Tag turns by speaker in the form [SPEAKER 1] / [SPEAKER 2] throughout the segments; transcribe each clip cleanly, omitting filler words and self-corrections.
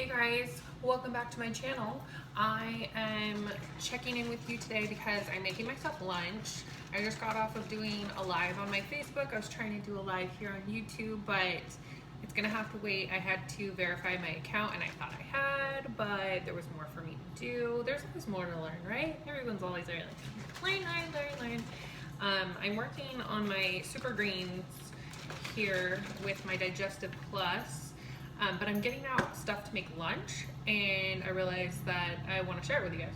[SPEAKER 1] Hey guys, welcome back to my channel. I am checking in with you today because I'm making myself lunch. I just got off of doing a live on my Facebook. I was trying to do a live here on YouTube, but it's gonna have to wait. I had to verify my account and I thought I had, but there was more for me to do. There's always more to learn, right? Everyone's always like, learn. I'm working on my super greens here with my Digestive Plus. But I'm getting out stuff to make lunch, and I realized that I want to share it with you guys.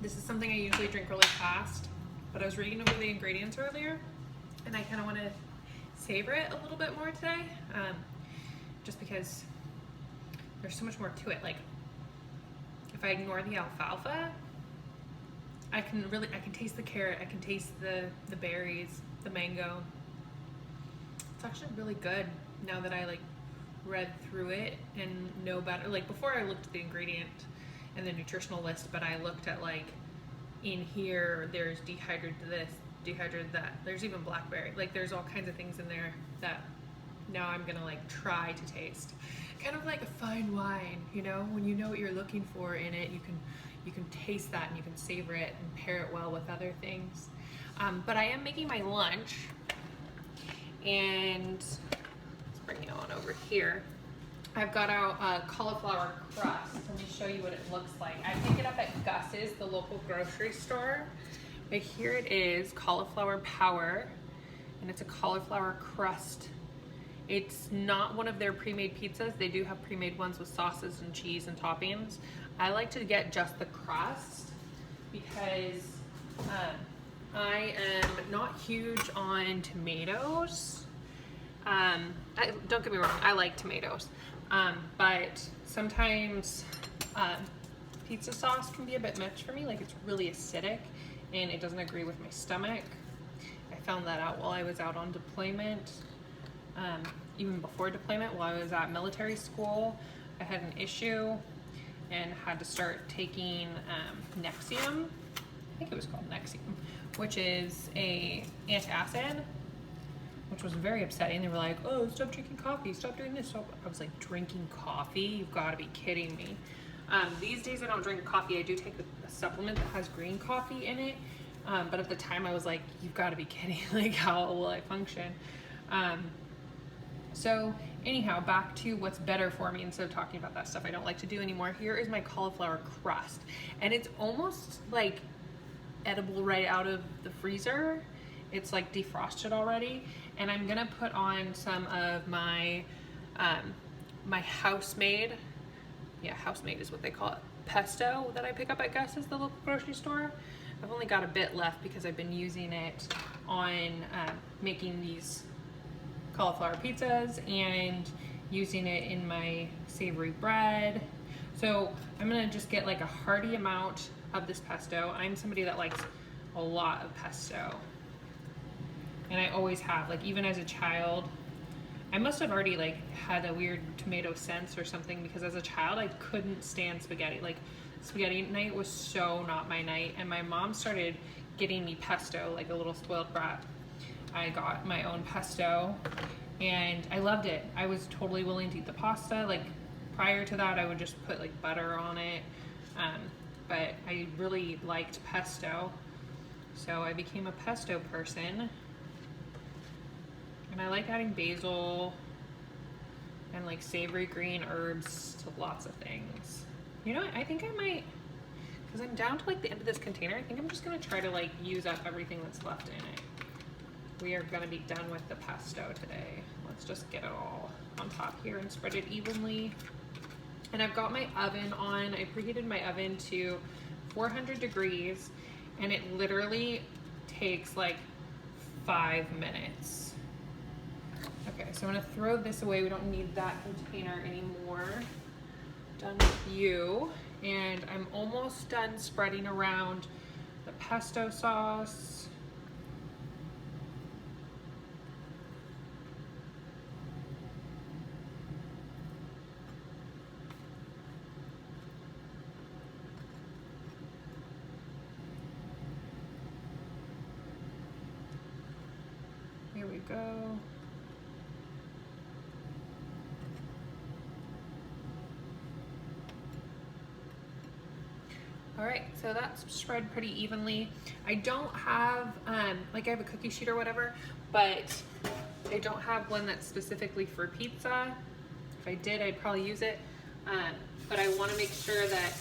[SPEAKER 1] This is something I usually drink really fast, but I was reading over the ingredients earlier, and I kind of want to savor it a little bit more today, just because there's so much more to it. Like, if I ignore the alfalfa, I can taste the carrot, I can taste the berries, the mango. It's actually really good now that I read through it and know better. Like before I looked at the ingredient and the nutritional list, but I looked at in here there's dehydrated this, dehydrated that. There's even blackberry. There's all kinds of things in there that now I'm gonna try to taste. Kind of like a fine wine, you know, when you know what you're looking for in it, you can taste that and you can savor it and pair it well with other things. But I am making my lunch. And let's bring you on over here. I've got out cauliflower crust. Let me show you what it looks like. I pick it up at Gus's, the local grocery store. But here it is, cauliflower power, and it's a cauliflower crust. It's not one of their pre-made pizzas. They do have pre-made ones with sauces and cheese and toppings. I like to get just the crust because I am not huge on tomatoes. Don't get me wrong, I like tomatoes, but sometimes pizza sauce can be a bit much for me. It's really acidic and it doesn't agree with my stomach. I found that out while I was out on deployment. Even before deployment, while I was at military school, I had an issue and had to start taking Nexium. I think it was called Nexium, which is a antacid, which was very upsetting. They were like, oh, stop drinking coffee, stop doing this. So I was like, drinking coffee? You've got to be kidding me. These days I don't drink coffee. I do take a supplement that has green coffee in it. But at the time I was like, you've got to be kidding. How will I function? So anyhow, back to what's better for me instead of talking about that stuff I don't like to do anymore. Here is my cauliflower crust. And it's almost edible right out of the freezer. It's defrosted already, and I'm gonna put on some of my my house-made, house-made is what they call it, pesto that I pick up at Gus's, the local grocery store. I've only got a bit left because I've been using it on making these cauliflower pizzas and using it in my savory bread. So I'm gonna just get a hearty amount of this pesto. I'm somebody that likes a lot of pesto, and I always have. Even as a child, I must have already had a weird tomato sense or something, because as a child I couldn't stand spaghetti. Spaghetti night was so not my night, and my mom started getting me pesto like a little spoiled brat. I got my own pesto and I loved it. I was totally willing to eat the pasta. Prior to that I would just put butter on it. But I really liked pesto, so I became a pesto person. And I like adding basil and savory green herbs to lots of things. You know what? I think I might, because I'm down to the end of this container, I think I'm just gonna try to use up everything that's left in it. We are gonna be done with the pesto today. Let's just get it all on top here and spread it evenly. And I've got my oven on. I preheated my oven to 400 degrees, and it literally takes 5 minutes. Okay, so I'm gonna throw this away. We don't need that container anymore. Done with you. And I'm almost done spreading around the pesto sauce. Here we go. All right, so that's spread pretty evenly. I don't have, like I have a cookie sheet or whatever, but I don't have one that's specifically for pizza. If I did, I'd probably use it. But I wanna make sure that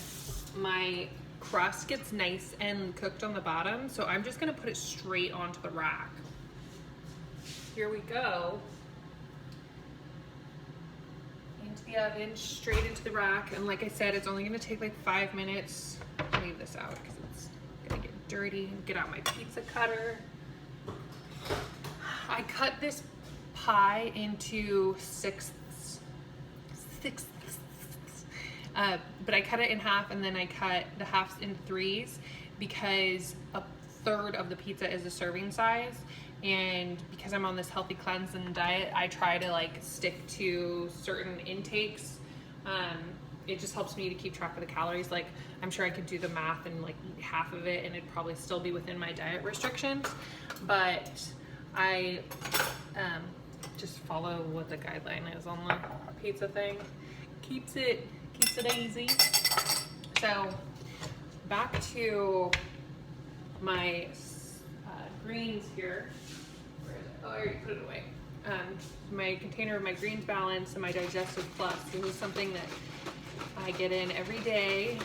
[SPEAKER 1] my crust gets nice and cooked on the bottom, so I'm just gonna put it straight onto the rack. Here we go. Into the oven, straight into the rack, and like I said, it's only gonna take like 5 minutes. Leave this out because it's gonna get dirty. Get out my pizza cutter. I cut this pie into sixths, but I cut it in half, and then I cut the halves in threes because a third of the pizza is a serving size. And because I'm on this healthy cleanse and diet, I try to like stick to certain intakes. It just helps me to keep track of the calories. Like, I'm sure I could do the math and like eat half of it and it'd probably still be within my diet restrictions. But I just follow what the guideline is on the pizza thing. Keeps it easy. So back to my greens here. Where is it? Oh, I already put it away. My container of my Greens Balance and my Digestive Plus. This is something that I get in every day,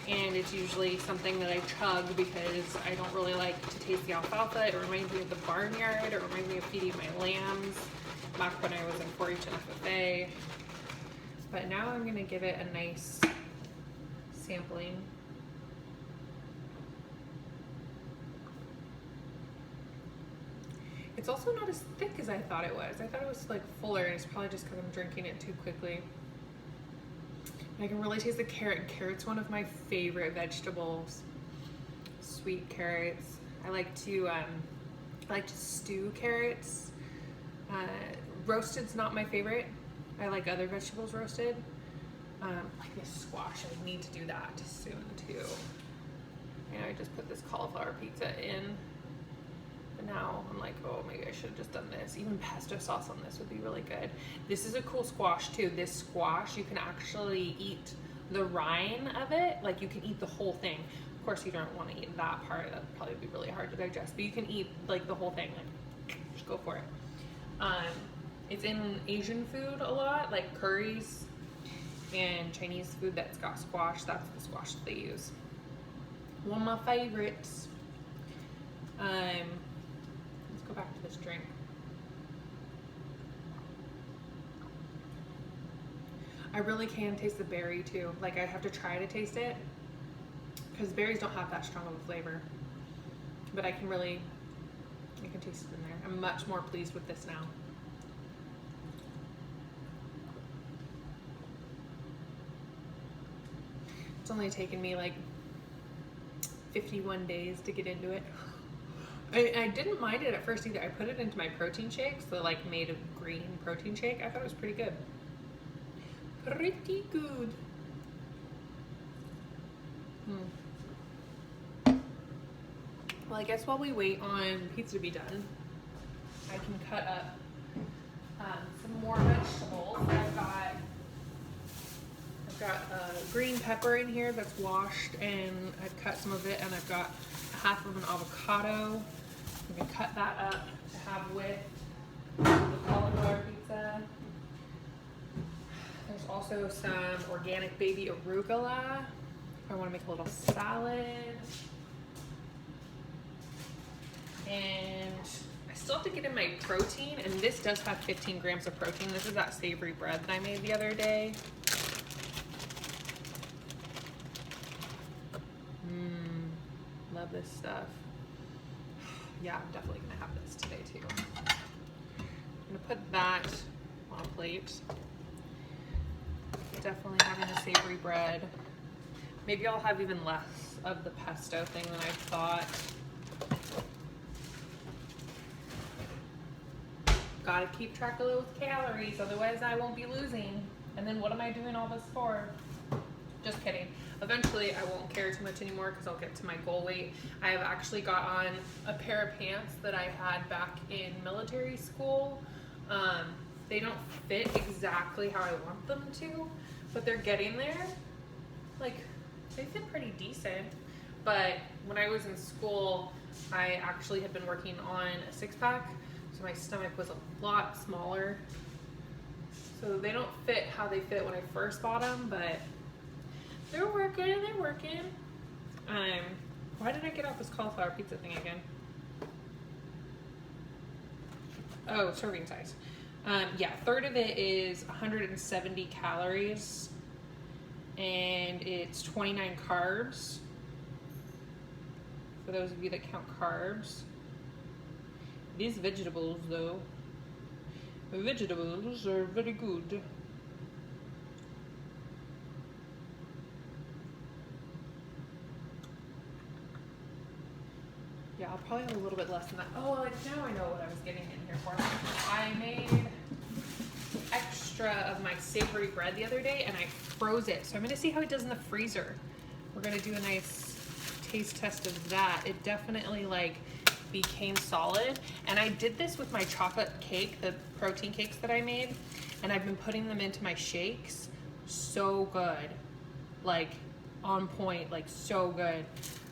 [SPEAKER 1] and it's usually something that I chug because I don't really like to taste the alfalfa. It reminds me of the barnyard. It reminds me of feeding my lambs back when I was in 4-H and FFA. But now I'm gonna give it a nice sampling. It's also not as thick as I thought it was. I thought it was like fuller, and it's probably just because I'm drinking it too quickly. And I can really taste the carrot. Carrot's one of my favorite vegetables. Sweet carrots. I like to stew carrots. Roasted's not my favorite. I like other vegetables roasted. Like this squash, I need to do that soon too. And I just put this cauliflower pizza in. But now I'm like, oh, maybe I should have just done this. Even pesto sauce on this would be really good. This is a cool squash too. This squash, you can actually eat the rind of it. Like, you can eat the whole thing. Of course, you don't want to eat that part. That'd probably be really hard to digest. But you can eat like the whole thing. Like, just go for it. It's in Asian food a lot, like curries and Chinese food that's got squash. That's the squash that they use. One of my favorites. Let's go back to this drink. I really can taste the berry too. Like, I have to try to taste it because berries don't have that strong of a flavor. But I can taste it in there. I'm much more pleased with this now. It's only taken me like 51 days to get into it. I didn't mind it at first either. I put it into my protein shakes, the like made of green protein shake. I thought it was pretty good. Pretty good. Well, I guess while we wait on pizza to be done, I can cut up some more vegetables. I've got green pepper in here that's washed, and I've cut some of it, and I've got half of an avocado. I'm gonna cut that up to have with the cauliflower pizza. There's also some organic baby arugula. I want to make a little salad. And I still have to get in my protein, and this does have 15 grams of protein. This is that savory bread that I made the other day. Love this stuff. Yeah, I'm definitely gonna have this today too. I'm gonna put that on a plate. Definitely having the savory bread. Maybe I'll have even less of the pesto thing than I thought. Gotta keep track of those calories, otherwise I won't be losing. And then what am I doing all this for? Just kidding. Eventually I won't care too much anymore because I'll get to my goal weight. I have actually got on a pair of pants that I had back in military school. They don't fit exactly how I want them to, but they're getting there. Like, they fit pretty decent. but when I was in school, I actually had been working on a 6-pack, so my stomach was a lot smaller. So they don't fit how they fit when I first bought them, but they're working. Why did I get off this cauliflower pizza thing again? Oh, serving size. Yeah, a third of it is 170 calories and it's 29 carbs. For those of you that count carbs. These vegetables though, vegetables are very good. Yeah, I'll probably have a little bit less than that. Oh, like now I know what I was getting in here for. I made extra of my savory bread the other day and I froze it. So I'm gonna see how it does in the freezer. We're gonna do a nice taste test of that. It definitely like became solid. And I did this with my chocolate cake, the protein cakes that I made, and I've been putting them into my shakes. So good. Like on point, like so good.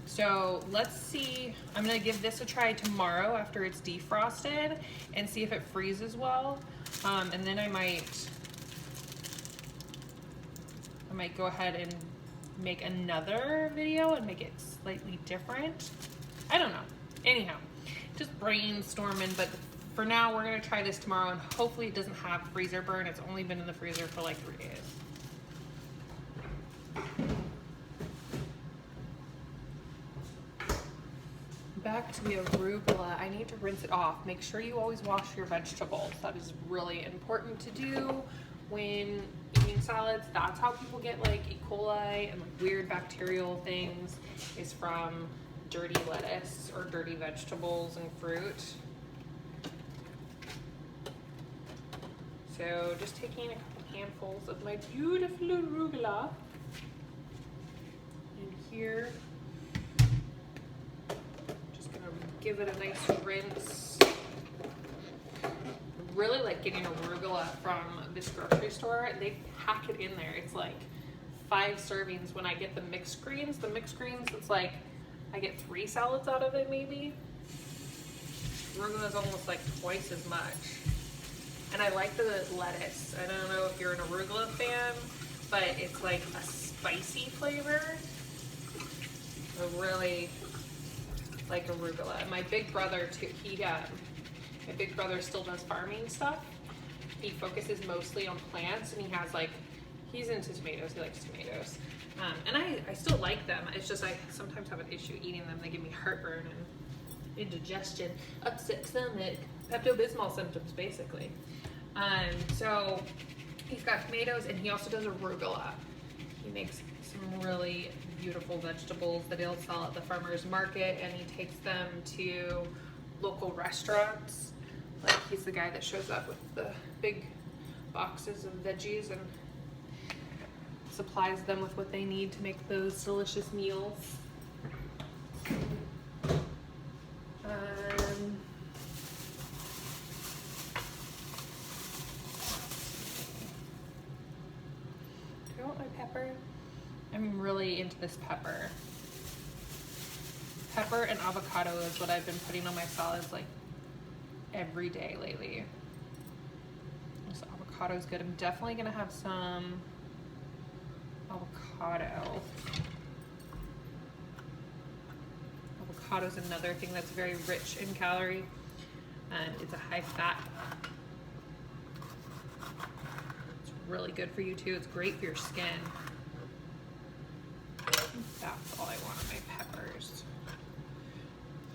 [SPEAKER 1] So let's see, I'm gonna give this a try tomorrow after it's defrosted and see if it freezes well. And then I might go ahead and make another video and make it slightly different. I don't know. Anyhow, just brainstorming, but for now we're gonna try this tomorrow and hopefully it doesn't have freezer burn. It's only been in the freezer for like 3 days. Back to the arugula. I need to rinse it off. Make sure you always wash your vegetables. That is really important to do when eating salads. That's how people get like E. coli and like weird bacterial things, is from dirty lettuce or dirty vegetables and fruit. So just taking a couple handfuls of my beautiful arugula in here. Give it a nice rinse. Really like getting arugula from this grocery store. They pack it in there. It's like 5 servings. When I get the mixed greens, it's like I get 3 salads out of it maybe. Arugula is almost like twice as much. And I like the lettuce. I don't know if you're an arugula fan, but it's like a spicy flavor. I really like arugula. My big brother too, my big brother still does farming stuff. He focuses mostly on plants and he's into tomatoes, he likes tomatoes. And I still like them, it's just I sometimes have an issue eating them. They give me heartburn and indigestion, upset stomach, Pepto-Bismol symptoms basically. So he's got tomatoes and he also does arugula. He makes some really beautiful vegetables that he'll sell at the farmer's market, and he takes them to local restaurants. Like he's the guy that shows up with the big boxes of veggies and supplies them with what they need to make those delicious meals. Do I want my pepper? I'm really into this pepper. Pepper and avocado is what I've been putting on my salads like every day lately. This avocado is good. I'm definitely gonna have some avocado. Avocado is another thing that's very rich in calorie, and it's a high fat. It's really good for you too. It's great for your skin. That's all I want on my peppers.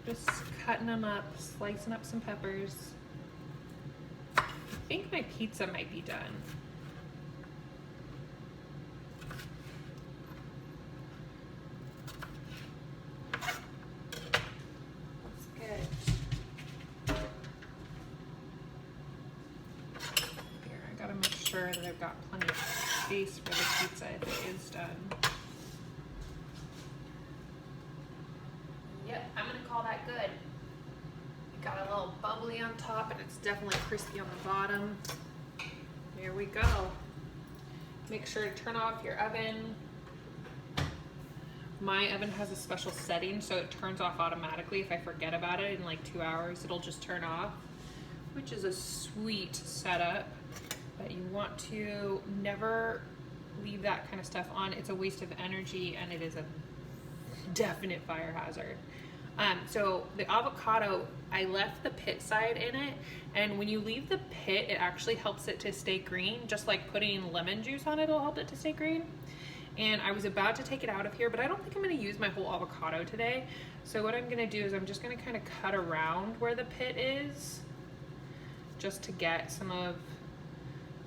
[SPEAKER 1] Just cutting them up, slicing up some peppers. I think my pizza might be done. That's good. Here, I gotta make sure that I've got plenty of space for the pizza if it is done. Yep, I'm gonna call that good. It got a little bubbly on top and it's definitely crispy on the bottom. Here we go. Make sure to turn off your oven My oven has a special setting, so it turns off automatically. If I forget about it in like 2 hours, it'll just turn off, which is a sweet setup. But you want to never leave that kind of stuff on. It's a waste of energy, and it is a definite fire hazard. So the avocado, I left the pit side in it, and when you leave the pit, it actually helps it to stay green, just like putting lemon juice on it will help it to stay green. And I was about to take it out of here, but I don't think I'm gonna use my whole avocado today. So what I'm gonna do is I'm just gonna kind of cut around where the pit is, just to get some of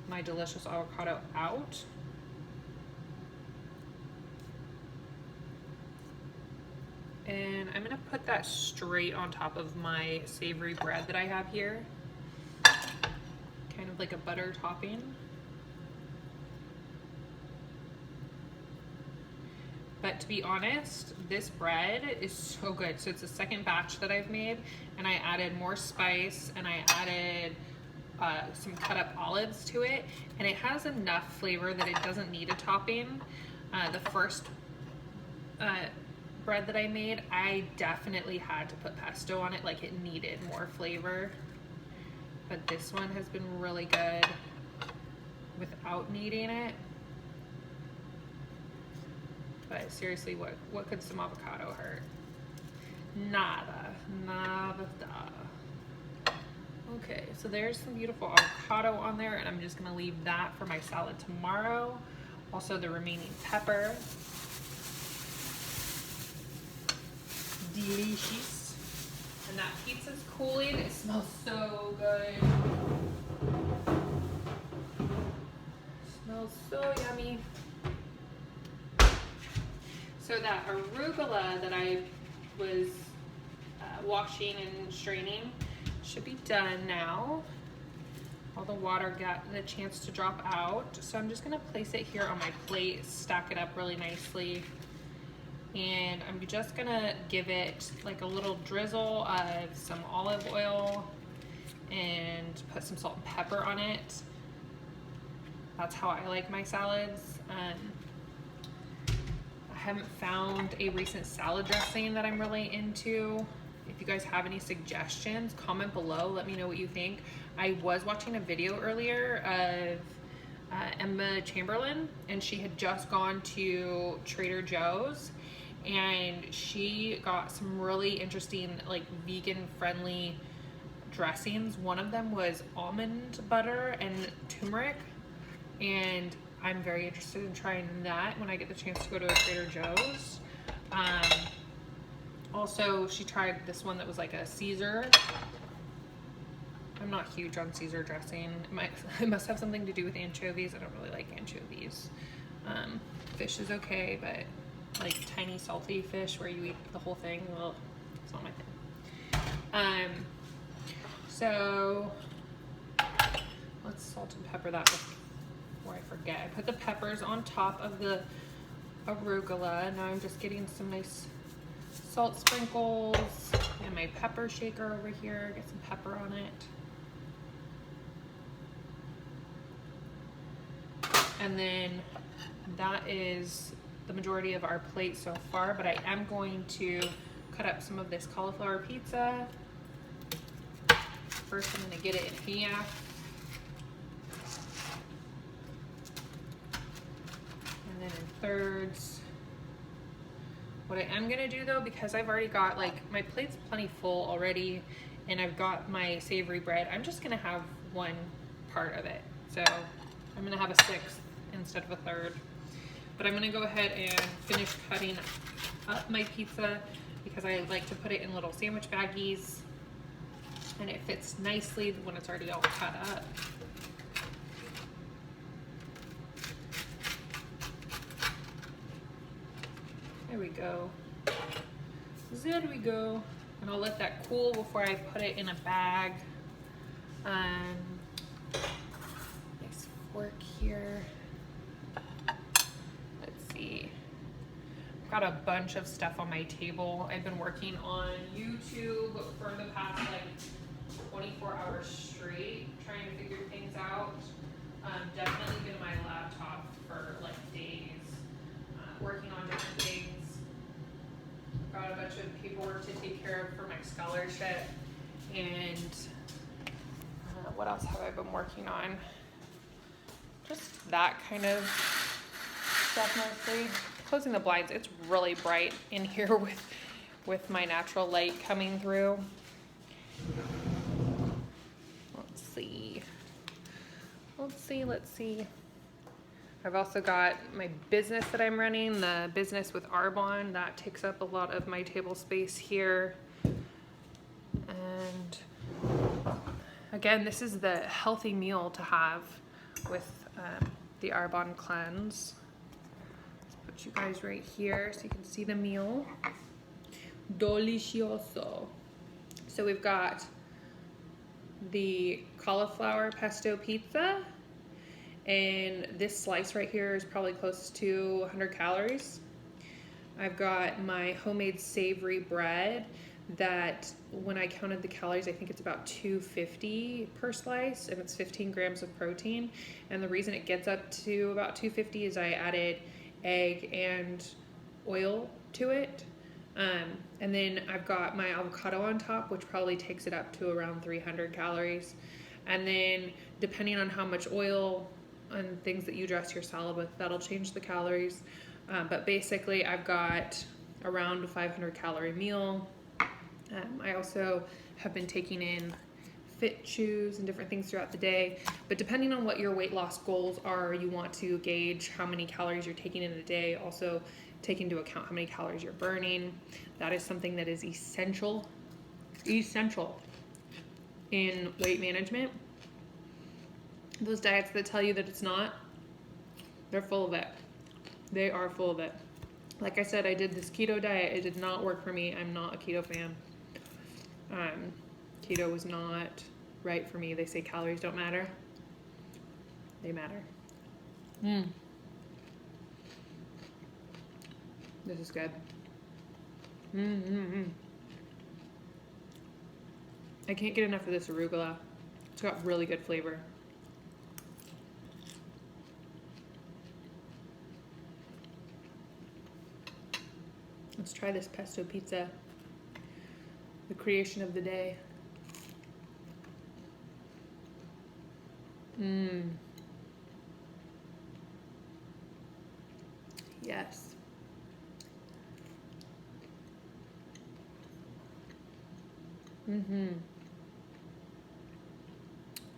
[SPEAKER 1] my delicious avocado out. And I'm gonna put that straight on top of my savory bread that I have here. Kind of like a butter topping. But to be honest, this bread is so good. So it's the second batch that I've made, and I added more spice, and I added some cut up olives to it, and it has enough flavor that it doesn't need a topping. The first bread that I made, I definitely had to put pesto on it, like it needed more flavor. But this one has been really good without needing it. But seriously, what could some avocado hurt? Nada. Okay, so there's some beautiful avocado on there, and I'm just gonna leave that for my salad tomorrow. Also the remaining pepper. Delicious. And that pizza's cooling. It smells so good. Smells so yummy. So that arugula that I was washing and straining should be done now. All the water got the chance to drop out. So I'm just gonna place it here on my plate, stack it up really nicely. And I'm just gonna give it like a little drizzle of some olive oil and put some salt and pepper on it. That's how I like my salads. I haven't found a recent salad dressing that I'm really into. If you guys have any suggestions, comment below, let me know what you think. I was watching a video earlier of Emma Chamberlain, and she had just gone to Trader Joe's, and she got some really interesting like vegan friendly dressings. One of them was almond butter and turmeric, and I'm very interested in trying that when I get the chance to go to a Trader Joe's. Also, she tried this one that was like a Caesar. I'm not huge on Caesar dressing. It must have something to do with anchovies. I don't really like anchovies. Fish is okay, but like tiny salty fish where you eat the whole thing, well, it's not my thing. So let's salt and pepper that before I forget. I put the peppers on top of the arugula. Now I'm just getting some nice salt sprinkles and my pepper shaker over here. Get some pepper on it. And then that is the majority of our plate so far, but I am going to cut up some of this cauliflower pizza. First, I'm gonna get it in half. And then in thirds. What I am gonna do though, because I've already got like, my plate's plenty full already, and I've got my savory bread, I'm just gonna have one part of it. So I'm gonna have a sixth instead of a third. But I'm gonna go ahead and finish cutting up my pizza because I like to put it in little sandwich baggies, and it fits nicely when it's already all cut up. There we go. There we go. And I'll let that cool before I put it in a bag. Nice fork here. Let's see. I've got a bunch of stuff on my table. I've been working on YouTube for the past like 24 hours straight, trying to figure things out. Definitely been on my laptop for like days, working on different things. scholarship. And what else have I been working on? Just that kind of stuff mostly. Closing the blinds. It's really bright in here with my natural light coming through. Let's see. I've also got my business that I'm running, the business with Arbonne. That takes up a lot of my table space here. And again, this is the healthy meal to have with the Arbonne cleanse. Let's put you guys right here so you can see the meal. Delicioso. So we've got the cauliflower pesto pizza, and this slice right here is probably close to 100 calories. I've got my homemade savory bread that when I counted the calories, I think it's about 250 per slice, and it's 15 grams of protein. And the reason it gets up to about 250 is I added egg and oil to it. And then I've got my avocado on top, which probably takes it up to around 300 calories. And then depending on how much oil and things that you dress your salad with, that'll change the calories. But basically I've got around a 500 calorie meal. I also have been taking in fit chews and different things throughout the day. But depending on what your weight loss goals are, you want to gauge how many calories you're taking in a day. Also take into account how many calories you're burning. That is something that is essential in weight management. Those diets that tell you that it's not, they're full of it. They are full of it. Like I said, I did this keto diet. It did not work for me. I'm not a keto fan. Keto was not right for me. They say calories don't matter. They matter. This is good. I can't get enough of this arugula. It's got really good flavor. Let's try this pesto pizza. The creation of the day. Yes.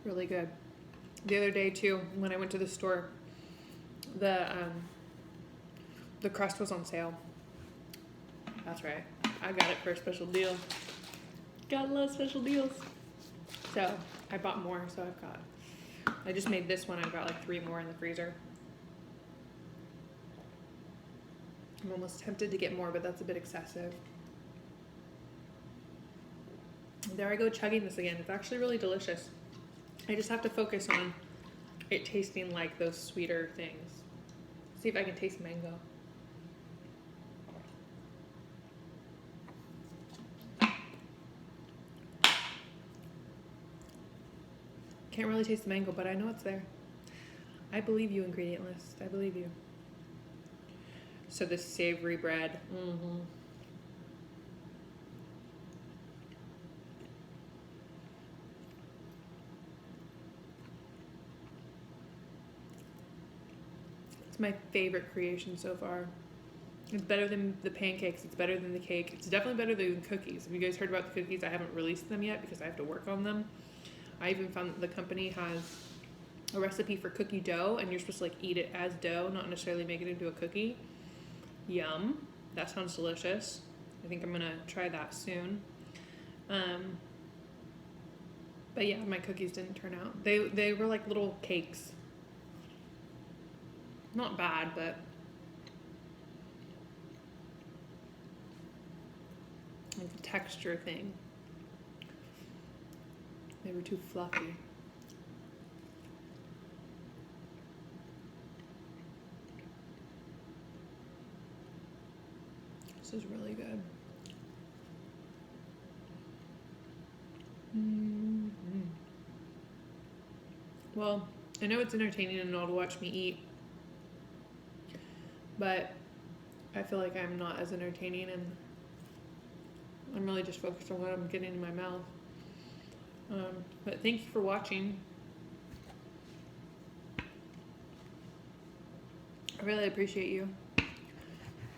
[SPEAKER 1] Really good. The other day too, when I went to the store, the crust was on sale. That's right. I got it for a special deal. Gotta love special deals. So I bought more, so I just made this one. I've got like 3 more in the freezer. I'm almost tempted to get more, but that's a bit excessive. There I go chugging this again. It's actually really delicious. I just have to focus on it tasting like those sweeter things. See if I can taste mango. Can't really taste the mango, but I know it's there. I believe you, ingredient list. I believe you. So this savory bread. It's my favorite creation so far. It's better than the pancakes. It's better than the cake. It's definitely better than cookies. Have you guys heard about the cookies? I haven't released them yet because I have to work on them. I even found that the company has a recipe for cookie dough, and you're supposed to like eat it as dough, not necessarily make it into a cookie. Yum. That sounds delicious. I think I'm gonna try that soon. But yeah, my cookies didn't turn out. They were like little cakes. Not bad, but like a texture thing. They were too fluffy. This is really good. Well, I know it's entertaining and all to watch me eat, but I feel like I'm not as entertaining, and I'm really just focused on what I'm getting in my mouth. But thank you for watching. I really appreciate you.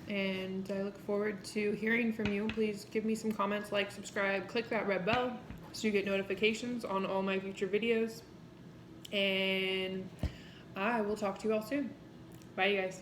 [SPEAKER 1] And I look forward to hearing from you. Please give me some comments, like, subscribe, click that red bell so you get notifications on all my future videos. And I will talk to you all soon. Bye, you guys.